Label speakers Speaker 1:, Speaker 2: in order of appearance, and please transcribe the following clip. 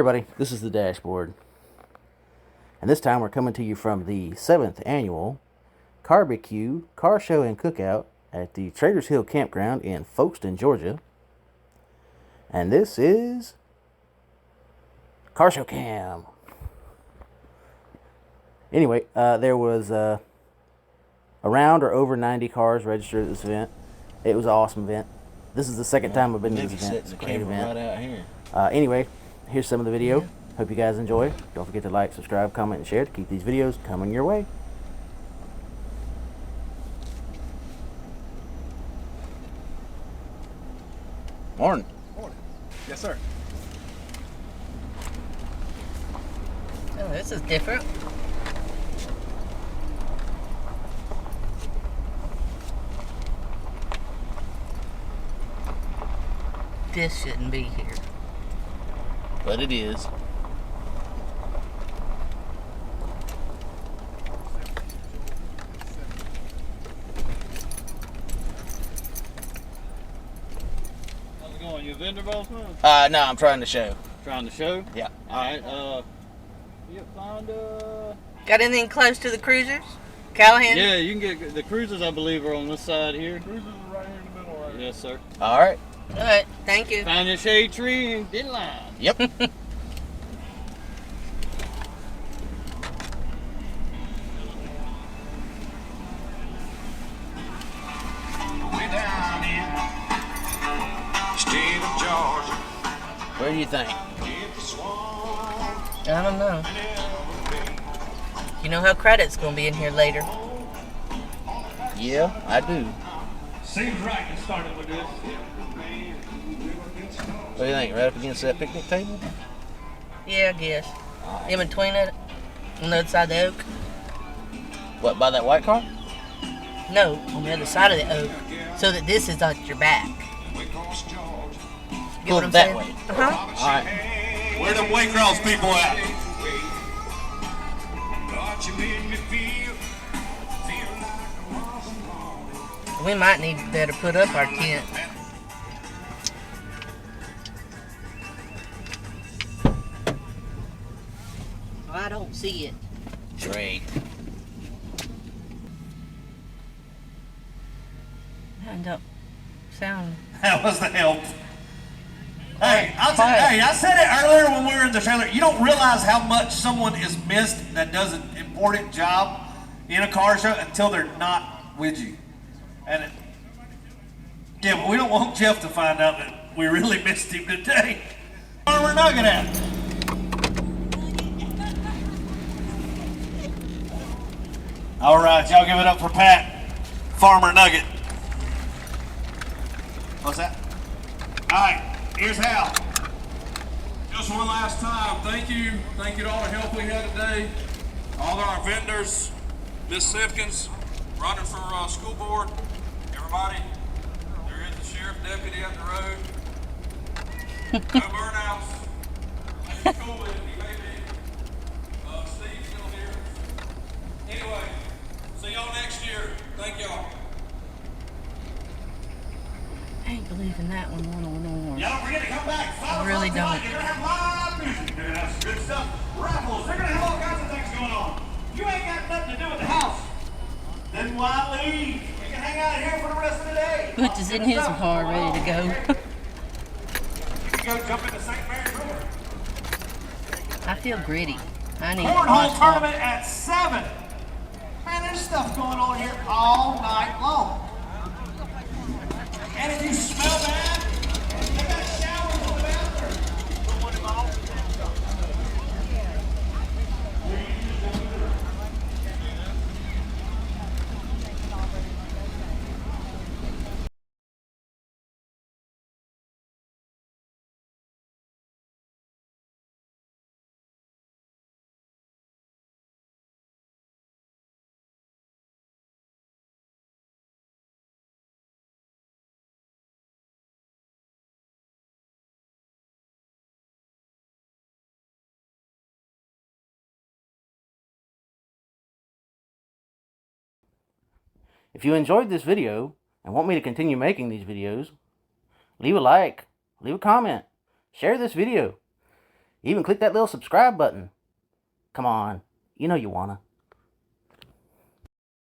Speaker 1: everybody, this is the dashboard, and this time we're coming to you from the 7th annual Barbecue Car Show and Cookout at the Traders Hill Campground in Folkston, Georgia. And this is Car Show Cam. Anyway, there was around or over 90 cars registered at this event. It was an awesome event. This is the second time I've been to this event. It's a great event. Right out here. Anyway, here's some of the video. Hope you guys enjoy. Don't forget to like, subscribe, comment, and share to keep these videos coming your way. Morning.
Speaker 2: Morning. Yes, sir.
Speaker 3: Oh, this is different. This shouldn't be here.
Speaker 1: But it is.
Speaker 2: How's it going? You a vendor, boss man?
Speaker 1: No, I'm trying to show.
Speaker 2: Trying to show?
Speaker 1: Yeah.
Speaker 2: Alright, you find
Speaker 3: Got anything close to the cruisers? Callahan?
Speaker 2: yeah, you can get the cruisers, I believe, are on this side here. Cruisers are right here in the middle, right? Yes, sir.
Speaker 1: Alright.
Speaker 3: Alright, thank you.
Speaker 2: Find your shade tree and get in line.
Speaker 1: Yep.
Speaker 2: Way down in state of Georgia.
Speaker 1: Where do you think?
Speaker 3: I don't know. You know how credit's gonna be in here later.
Speaker 1: Yeah, I do.
Speaker 2: Seems right to start with this.
Speaker 1: What do you think? Right up against that picnic table?
Speaker 3: Yeah, I guess. In between it, on the other side of the oak.
Speaker 1: What, by that white car?
Speaker 3: No, on the other side of the oak. So that this is at your back. Get what I'm
Speaker 1: that
Speaker 3: saying?
Speaker 1: way.
Speaker 3: Uh-huh.
Speaker 1: Alright.
Speaker 2: Where them Waycross people at?
Speaker 3: We might need to better put up our tent. I don't see it.
Speaker 1: Great.
Speaker 3: That don't sound.
Speaker 4: That was the help. Hey, I said it earlier when we were in the trailer. You don't realize how much someone is missed that does an important job in a car show until they're not with you. And yeah, but we don't want Jeff to find out that we really missed him today. Where we're Nugget at? All right, y'all give it up for Pat, Farmer Nugget. What's that? All right, here's Hal.
Speaker 5: Just one last time, thank you to all the help we had today, all of our vendors, Miss Sifkins, running for school board, everybody. There is the sheriff deputy up the road. No burnouts. That's cool with it, he may be. Steve's still here. Anyway, see y'all next year. Thank y'all.
Speaker 3: I ain't believing that one more.
Speaker 4: Y'all don't forget to come back.
Speaker 3: I really don't.
Speaker 4: You're gonna have live music. You're gonna have some good stuff. Raffles. They're gonna have all kinds of things going on. You ain't got nothing to do with the house. Then why leave? You can hang out here for the rest of the day.
Speaker 3: Butch is in his car ready to go.
Speaker 4: Go jump in the St. Mary's River.
Speaker 3: I feel gritty. I need
Speaker 4: Cornhole tournament at 7. Man, there's stuff going on here all night long. And if you smell bad, they got showers in the bathroom. Put one in my office.
Speaker 1: If you enjoyed this video and want me to continue making these videos, leave a like, leave a comment, share this video. Even click that little subscribe button. Come on, you know you wanna.